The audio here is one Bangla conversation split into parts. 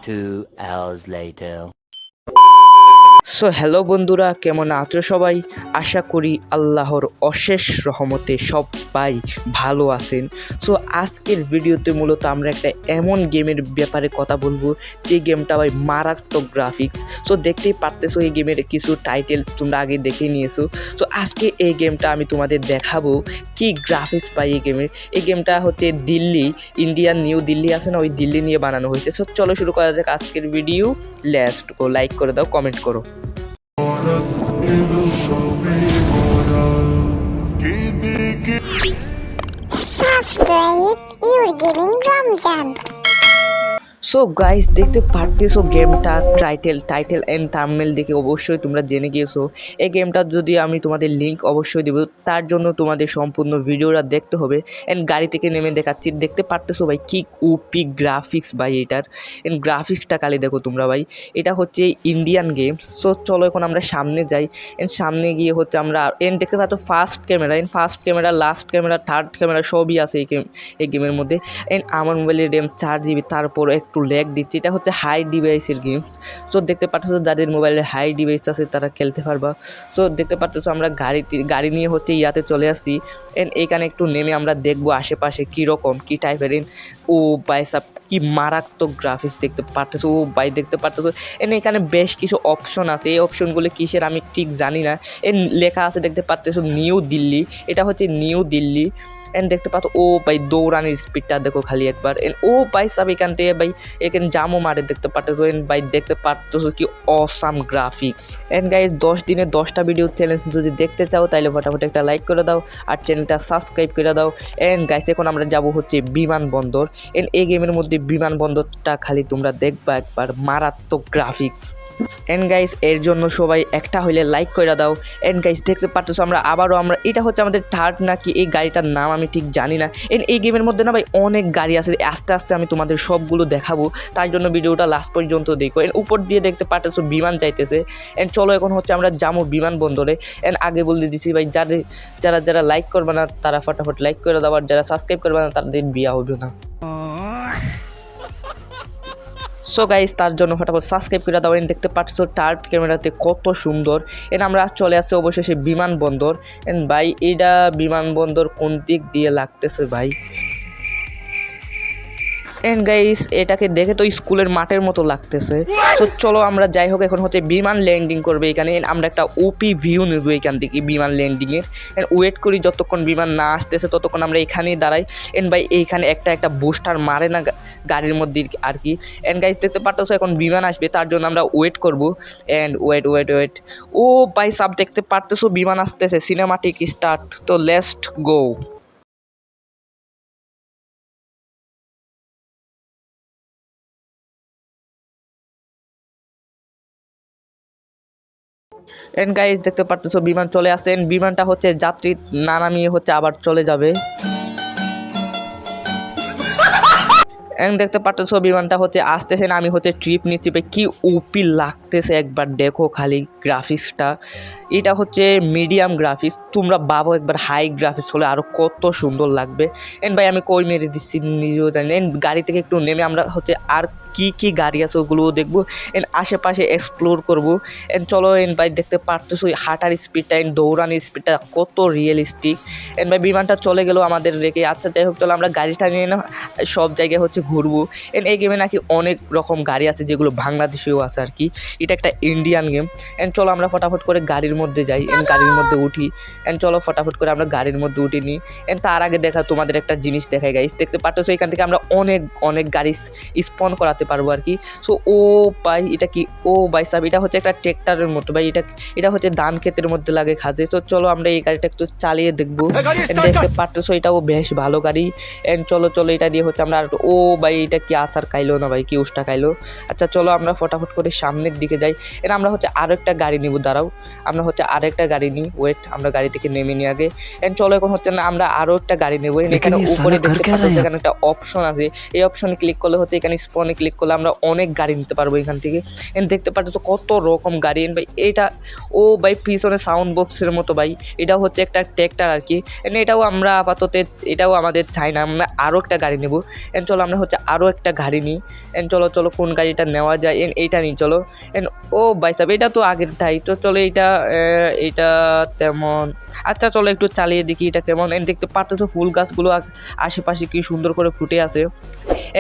2 hours later. সো হ্যালো বন্ধুরা, কেমন আছো সবাই? আশা করি আল্লাহর অশেষ রহমতে সবাই ভালো আছেন। সো আজকের ভিডিওতে মূলত আমরা একটা এমন গেমের ব্যাপারে কথা বলবো যে গেমটা ভাই মারাত্মক গ্রাফিক্স। সো দেখতেই পারতেছো এই গেমের কিছু টাইটেলস তোমরা আগে দেখে নিয়েছো। সো আজকে এই গেমটা আমি তোমাদের দেখাবো কি গ্রাফিক্স পাই এই গেমের। এই গেমটা হচ্ছে দিল্লি, ইন্ডিয়ান নিউ দিল্লি আছে না, ওই দিল্লি নিয়ে বানানো হয়েছে। সো চলো শুরু করা যাক আজকের ভিডিও। লেটস গো, লাইক করে দাও, কমেন্ট করো। Subscribe your gaming Ramjan. So guys, দেখতে পারতেছো গেমটা টাইটেল এন্ড থাম্বনেল দেখে অবশ্যই তোমরা জেনে গিয়েছো এই গেমটার যদি আমি তোমাদের লিঙ্ক অবশ্যই দেবো। তার জন্য তোমাদের সম্পূর্ণ ভিডিওটা দেখতে হবে। এন্ড গাড়ি থেকে নেমে দেখাচ্ছি, দেখতে পারতেছো ভাই কি ওপি গ্রাফিক্স ভাই এটার। এন্ড গ্রাফিক্সটা খালি দেখো তোমরা ভাই, এটা হচ্ছে ইন্ডিয়ান গেমস। সো চলো এখন আমরা সামনে যাই। এন্ড সামনে গিয়ে হচ্ছে আমরা দেখতে পাচ্ছ first camera, last camera, third camera সবই আছে এই গেমের মধ্যে। এন্ড আমার মোবাইলের র্যাম 4 GB, তারপর একটু ল্যাগ দিচ্ছে। এটা হচ্ছে হাই ডিভাইসের গেমস। সো দেখতে পাচ্ছ যাদের মোবাইলে হাই ডিভাইস আছে তারা খেলতে পারবা। সো দেখতে পাচ্ছ আমরা গাড়ি নিয়ে হচ্ছে ইয়াতে চলে আসছি। এন্ড এইখানে একটু নেমে আমরা দেখবো আশেপাশে কীরকম কী টাইপের। ও ভাই সাব, কি মারাত্মক গ্রাফিক্স দেখতে পারতেছো। ও ভাই দেখতে পারতেছো এখানে বেশ কিছু অপশন আছে। এই অপশনগুলো কিসের আমি ঠিক জানি না। লেখা আছে দেখতে পারতেছো নিউ দিল্লি, এটা হচ্ছে নিউ দিল্লি। দেখতে পাচ্ছ ও ভাই দৌড়ানোর স্পিডটা দেখো খালি একবার। ও ভাই সব এখান থেকে ভাই এখানে জামও মারে দেখতে পারতেছো। ভাই দেখতে পারতেছো কি অসাম গ্রাফিক্স। গাইজ 10 দিনে 10টা ভিডিও চ্যালেঞ্জ যদি দেখতে চাও তাহলে ফটাফট একটা লাইক করে দাও আর চ্যানেলটা সাবস্ক্রাইব করে দাও। গাইজ এখন আমরা যাব হচ্ছে বিমানবন্দর। এই গেমের মধ্যে বিমানবন্দরটা খালি তোমরা দেখবা একবার, মারাত্মক গ্রাফিক্স। গাইজ এর জন্য সবাই একটা হইলে লাইক করে দাও। গাইজ দেখতে পারতেছো আমরা এটা হচ্ছে আমাদের থার্ড নাকি এই গাড়িটার নাম আমি ঠিক জানি না। এই গেমের মধ্যে না ভাই অনেক গাড়ি আছে, আস্তে আস্তে আমি তোমাদের সবগুলো দেখাবো। তার জন্য ভিডিওটা লাস্ট পর্যন্ত দেখো। উপর দিয়ে দেখতে পারতেছো বিমান যাইতেছে। চলো এখন হচ্ছে আমরা যাবো বিমানবন্দরে। আগে বলে দিছি ভাই, যারা লাইক করবে না তারা ফটাফট লাইক করে দাও, আর যারা সাবস্ক্রাইব করবে না তাদের বিয়া হবে না। সো গাইস তার জন্য ফটাফট সাবস্ক্রাইব করে দাও। দেখতে পাচ্ছ থার্ড ক্যামেরাতে কত সুন্দর। আমরা চলে আসছে অবশেষে বিমানবন্দর। ভাই এটা বিমানবন্দর কোন দিক দিয়ে লাগতেছে ভাই? গাইস এটাকে দেখে তো স্কুলের মাঠের মতো লাগতেছে। তো চলো আমরা যাই হোক এখন হচ্ছে বিমান ল্যান্ডিং করবে এখানে। আমরা একটা ওপি ভিউ নেব এখান থেকে বিমান ল্যান্ডিংয়ের। ওয়েট করি যতক্ষণ বিমান না আসতেছে ততক্ষণ আমরা এখানেই দাঁড়াই। ভাই এইখানে একটা বুস্টার মারে না গাড়ির মধ্যে আর কি। গাইস দেখতে পারতেছো এখন বিমান আসবে, তার জন্য আমরা ওয়েট করবো। ওয়েট ও ভাই সাব দেখতে পারতেছো বিমান আসতেছে, সিনেমাটিক স্টার্ট। তো লেটস গো। গাইস দেখতে পারতেছো বিমান চলে আসেন। বিমানটা হচ্ছে যাত্রী না নামিয়ে হচ্ছে আবার চলে যাবে। দেখতে পারতেছো বিমানটা হচ্ছে আসতেছে না, আমি হচ্ছে ট্রিপ নিচ্ছি। কি ওপি লাগতেছে একবার দেখো খালি গ্রাফিক্সটা। এটা হচ্ছে মিডিয়াম গ্রাফিক্স, তোমরা ভাবো একবার হাই গ্রাফিক্স হলে আরও কত সুন্দর লাগবে। ভাই আমি কই মেরে দিচ্ছি নিজেও জানি। গাড়ি থেকে একটু নেমে আমরা হচ্ছে আর কি গাড়ি আছে ওগুলোও দেখবো। আশেপাশে এক্সপ্লোর করবো। চলো ভাই দেখতে পারতেছো হাঁটার স্পিডটা, দৌড়ানোর স্পিডটা কত রিয়েলিস্টিক। ভাই বিমানটা চলে গেলো আমাদের রেখে। আচ্ছা যাই হোক, চলো আমরা গাড়িটা নিয়ে না সব জায়গায় হচ্ছে ঘুরবো। এই গেমে নাকি অনেক রকম গাড়ি আছে যেগুলো বাংলাদেশেও আছে আর কি। এটা একটা ইন্ডিয়ান গেম। চলো আমরা ফটাফট করে গাড়ির মধ্যে যাই, গাড়ির মধ্যে উঠি। চলো ফটাফট করে আমরা গাড়ির মধ্যে উঠে নিই। তার আগে দেখা তোমাদের একটা জিনিস দেখাই গাইস, দেখতে পাচ্ছ এখান থেকে আমরা অনেক গাড়ি স্পন করাতে পারবো আর কি। সো ও ভাই এটা কি, ও ভাই সাহেব এটা হচ্ছে একটা ট্রেক্টরের মতো ভাই। এটা হচ্ছে ধান ক্ষেতের মধ্যে লাগে খাজে। তো চলো আমরা এই গাড়িটা একটু চালিয়ে দেখবো। দেখতে পারতেছো এটাও বেশ ভালো গাড়ি। চলো এটা দিয়ে হচ্ছে আমরা ও ভাই এটা কি আসার খাইলো না ভাই, কি উষ্টা খাইলো। আচ্ছা চলো আমরা ফটাফট করে সামনের দিকে যাই। আমরা হচ্ছে আরও একটা গাড়ি নিব, দাঁড়াও আমরা হচ্ছে আরো একটা গাড়ি নিই। ওয়েট আমরা গাড়ি থেকে নেমে নিই আগে। চলো এখন হচ্ছে না আমরা আরও একটা গাড়ি নেবো। এখানে উপরে দেখতে পাচ্ছি এখানে একটা অপশন আছে, এই অপশনে ক্লিক করলে হচ্ছে এখানে স্পনে ক্লিক ক্লিক করলে আমরা অনেক গাড়ি নিতে পারবো এখান থেকে। এন্ড দেখতে পাচ্ছ কত রকম গাড়ি। এন্ড ভাই এটা ও ভাই পিছনে সাউন্ড বক্সের মতো ভাই, এটাও হচ্ছে একটা ট্র্যাক্টর আর কি। এন্ড এটাও আমরা আপাতত এটাও আমাদের চাই না, আমরা আরও একটা গাড়ি নেব। এন্ড চলো আমরা হচ্ছে আরও একটা গাড়ি নিই। এন্ড চলো চলো কোন গাড়িটা নেওয়া যায়, এন্ড এইটা নিই চলো। এন্ড ও ভাই সাহেব এটা তো আগেরটাই, তো চলো এইটা তেমন আচ্ছা চলো একটু চালিয়ে দেখি এটা কেমন। এন্ড দেখতে পারতেছো ফুল গাছগুলো আশেপাশে কি সুন্দর করে ফুটে আছে।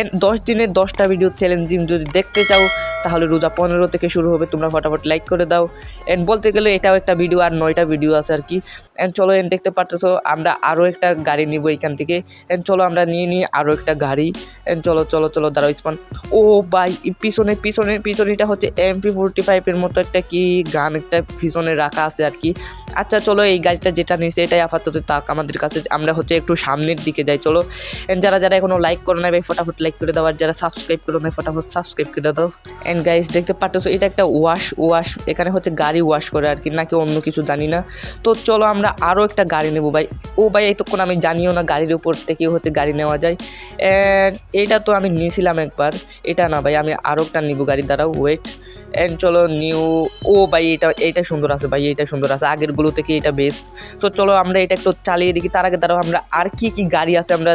এন্ড 10 দিনের 10টা ভিডিও চ্যালেঞ্জিং যদি দেখতে চাও তাহলে রোজা 15 থেকে শুরু হবে, তোমরা ফটাফট লাইক করে দাও। এন্ড বলতে গেলে এটাও একটা ভিডিও, আর 9টা ভিডিও আছে আর কি। এন্ড চলো এন্ড দেখতে পারতেছো আমরা আরও একটা গাড়ি নিব এখান থেকে। এন্ড চলো আমরা নিয়ে নিই আরও একটা গাড়ি। এন্ড চলো চলো চলো দাঁড়াও স্পান। ও ভাই পিছনেটা হচ্ছে MP45 মতো একটা কি গান একটা পিছনে রাখা আছে আর কি। আচ্ছা চলো এই গাড়িটা যেটা নিয়েছে এটাই আপাতত তাক আমাদের কাছে, আমরা হচ্ছে একটু সামনের দিকে যাই চলো। এন্ড যারা এখনও লাইক করে নেবে ফটাফট লাইক করে দাও, আর যারা সাবস্ক্রাইব করে নেয় ফটাফট সাবস্ক্রাইব করে দাও। এন্ড গাইস দেখতে পারতেছো এটা একটা ওয়াশ এখানে হচ্ছে গাড়ি ওয়াশ করে আর কি, নাকি অন্য কিছু জানি না। তো চলো আমরা আরও একটা গাড়ি নেবো ভাই। ও ভাই এতক্ষণ আমি জানিও না গাড়ির উপর থেকে হচ্ছে গাড়ি নেওয়া যায়। অ্যান্ড এটা তো আমি নিয়েছিলাম একবার, এটা না ভাই আমি আরও একটা নিব গাড়ি, দ্বারাও ওয়েট। এন্ড চলো নিউ, ও ভাই এটা সুন্দর আছে ভাই, এটা সুন্দর আছে আগেরগুলো থেকে এটা বেস্ট। তো চলো আমরা এটা একটু চালিয়ে দেখি, তার আগে দাঁড়াও আমরা আর কি গাড়ি আছে আমরা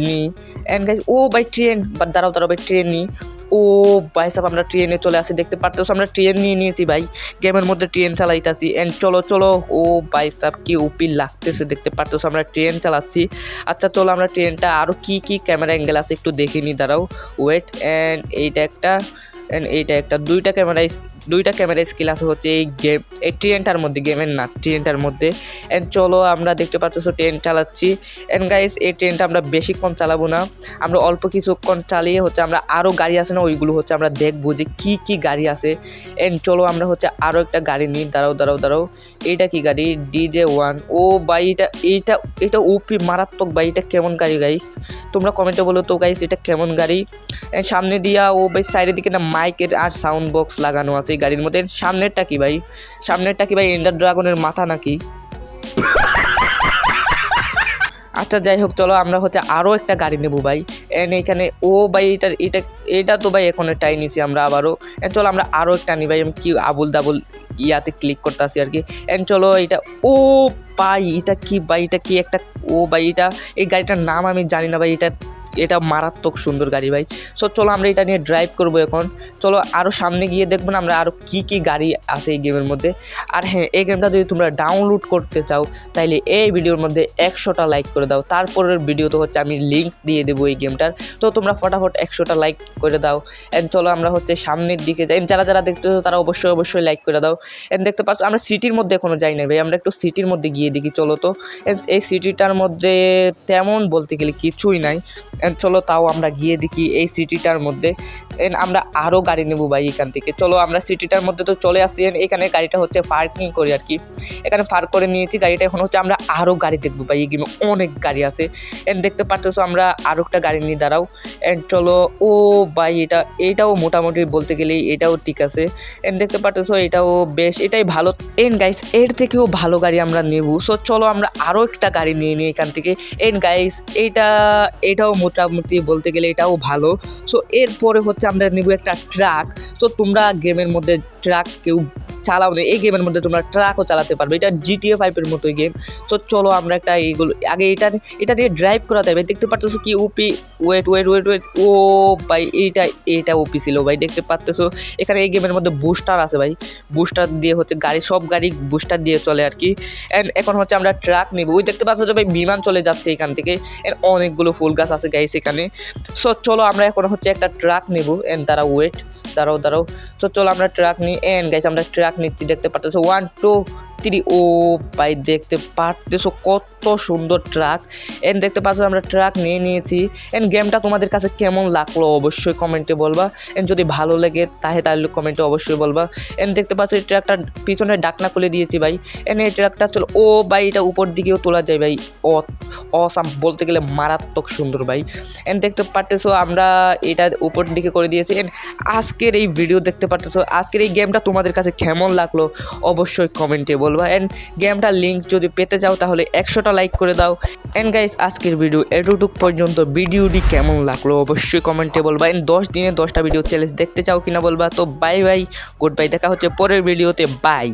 নিই। অ্যান্ড গাইস ও ভাই ট্রেন, দাঁড়াও ভাই ট্রেন নিই। ও ভাই সাহেব আমরা ট্রেনে চলে আসি, দেখতে পারতেছো আমরা ট্রেন নিয়ে নিয়েছি ভাই, গেমের মধ্যে ট্রেন চালাইতেছি। অ্যান্ড চলো চলো ও ভাই সাহেব কি উপি লাগতেছে, দেখতে পারতেছো আমরা ট্রেন চালাচ্ছি। আচ্ছা চলো আমরা ট্রেনটা আরও কি ক্যামেরা অ্যাঙ্গেল আছে একটু দেখে নিই, দাঁড়াও ওয়েট। অ্যান্ড এইটা একটা দুইটা ক্যামেরা স্কিল আছে হচ্ছে এই ট্রেনটার মধ্যে, গেমের না ট্রেনটার মধ্যে। অ্যান্ড চলো আমরা দেখতে পাচ্ছি ট্রেন চালাচ্ছি। অ্যান্ড গাইস এই ট্রেনটা আমরা বেশিক্ষণ চালাবো না, আমরা অল্প কিছুক্ষণ চালিয়ে হচ্ছে আমরা আরও গাড়ি আছে না ওইগুলো হচ্ছে আমরা দেখবো যে কি গাড়ি আছে। অ্যান্ড চলো আমরা হচ্ছে আরও একটা গাড়ি নিই, দাঁড়াও এইটা কি গাড়ি, DJ1। ও ভাই এটা ওপি মারাত্মক ভাই, এটা কেমন গাড়ি গাইস তোমরা কমেন্টে বলো তো গাইস এটা কেমন গাড়ি। সামনে দিয়া ও ভাই সাইডের দিকে না মাইকের আর সাউন্ড বক্স লাগানো আছে এই গাড়ির মধ্যে। সামনেরটা কি ভাই এন্ডার ড্রাগনের মাথা নাকি? আচ্ছা যাই হোক চলো আমরা হচ্ছে আরও একটা গাড়ি নেবো ভাই। এন্ড এখানে ও ভাই এটা তো ভাই এখন একটাই নিছি আমরা আবারও। চলো আমরা আরও একটা নিই ভাই, আমি কি আবুল দাবুল ইয়াতে ক্লিক করতে আসি আর কি। এন্ড চলো ও ভাই এটা কি একটা, ও ভাই এই গাড়িটার নাম আমি জানি না ভাই, এটা মারাত্মক সুন্দর গাড়ি ভাই। সো চলো আমরা এটা নিয়ে ড্রাইভ করবো এখন। চলো আরও সামনে গিয়ে দেখবো না আমরা আরও কি গাড়ি আছে এই গেমের মধ্যে। আর হ্যাঁ এই গেমটা যদি তোমরা ডাউনলোড করতে চাও তাইলে এই ভিডিওর মধ্যে 100টা লাইক করে দাও, তারপরের ভিডিও তো হচ্ছে আমি লিঙ্ক দিয়ে দেবো এই গেমটার। তো তোমরা ফটাফট 100টা লাইক করে দাও। অ্যান্ড চলো আমরা হচ্ছে সামনের দিকে যাই, যারা দেখতেছো তারা অবশ্যই লাইক করে দাও। অ্যান্ড দেখতে পাচ্ছ আমরা সিটির মধ্যে এখনও যাই না ভাই, আমরা একটু সিটির মধ্যে গিয়ে দেখি চলো। তো এই সিটিটার মধ্যে তেমন বলতে গেলে কিছুই নাই। চলো তাও আমরা গিয়ে দেখি এই সিটিটার মধ্যে। আমরা আরও গাড়ি নেবো ভাই এখান থেকে। চলো আমরা সিটিটার মধ্যে তো চলে আসি, এখানে গাড়িটা হচ্ছে পার্কিং করি আর কি, এখানে পার্ক করে নিয়েছি গাড়িটা। এখন হচ্ছে আমরা আরও গাড়ি দেখবো ভাই, এই গেমে অনেক গাড়ি আছে। দেখতে পারতেছো আমরা আরও একটা গাড়ি নিয়ে দাঁড়াও। চলো ও ভাই এটাও মোটামুটি বলতে গেলে এটাও ঠিক আছে। দেখতে পারতেছো এটাও বেশ, এটাই ভালো। গাইস এর থেকেও ভালো গাড়ি আমরা নেবো। সো চলো আমরা আরও একটা গাড়ি নিয়ে নিই এখান থেকে। গাইস এটাও মোটামুটি বলতে গেলে এটাও ভালো। সো এরপরে হচ্ছে আমরা নেব একটা ট্রাক। সো তোমরা গেমের মধ্যে ট্রাক কেউ চালাও না, এই গেমের মধ্যে তোমরা ট্রাকও চালাতে পারবে, এটা GTA 5 মতোই গেম। সো চলো আমরা একটা এইগুলো আগে এটা দিয়ে ড্রাইভ করাতে হবে। দেখতে পারতেছো কি ওপি, ওয়েট ও ভাই এইটা ওপি ছিল ভাই। দেখতে পারতেছো এখানে এই গেমের মধ্যে বুস্টার আছে ভাই, বুস্টার দিয়ে হচ্ছে সব গাড়ি বুস্টার দিয়ে চলে আর কি। এখন হচ্ছে আমরা ট্রাক নিব। ওই দেখতে পাচ্ছ ভাই বিমান চলে যাচ্ছে এখান থেকে, অনেকগুলো ফুল গাছ আছে গাইস এখানে। সো চলো আমরা এখন হচ্ছে একটা ট্রাক নেব। দাঁড়াও সো চলো আমরা ট্রাক নিই। গাইস আমরা ট্রাক নিচ্ছি, দেখতে পারতেছো 1 2 3। ও ভাই দেখতে পারতেছো কত সুন্দর ট্রাক। দেখতে পাচ্ছ আমরা ট্রাক নিয়ে নিয়েছি। গেমটা তোমাদের কাছে কেমন লাগলো অবশ্যই কমেন্টে বলবা। যদি ভালো লাগে তাহলে কমেন্টে অবশ্যই বলবা। দেখতে পাচ্ছ এই ট্রাকটার পিছনে ডাকনা খুলে দিয়েছি ভাই। এই ট্রাকটা চলো, ও ভাই এটা উপর দিকেও তোলা যায় ভাই, অসাম বলতে গেলে মারাত্মক সুন্দর ভাই। দেখতে পারতেছো আমরা এটা উপর দিকে করে দিয়েছি। আজকের এই ভিডিও দেখতে পারতেছো, আজকের এই গেমটা তোমাদের কাছে কেমন লাগলো অবশ্যই কমেন্টে বলবা। গেমটার লিঙ্ক যদি পেতে চাও তাহলে 100টা ভিডিওটা লাইক করে দাও। এন্ড গাইস আজকের ভিডিও এতটুক পর্যন্ত। ভিডিওটি কেমন লাগলো অবশ্যই কমেন্টে বলবা। এন্ড 10 দিনে 10টা ভিডিও চ্যালেঞ্জ দেখতে চাও কিনা বলবা। তো বাই বাই, গুড বাই, দেখা হচ্ছে পরের ভিডিওতে, বাই।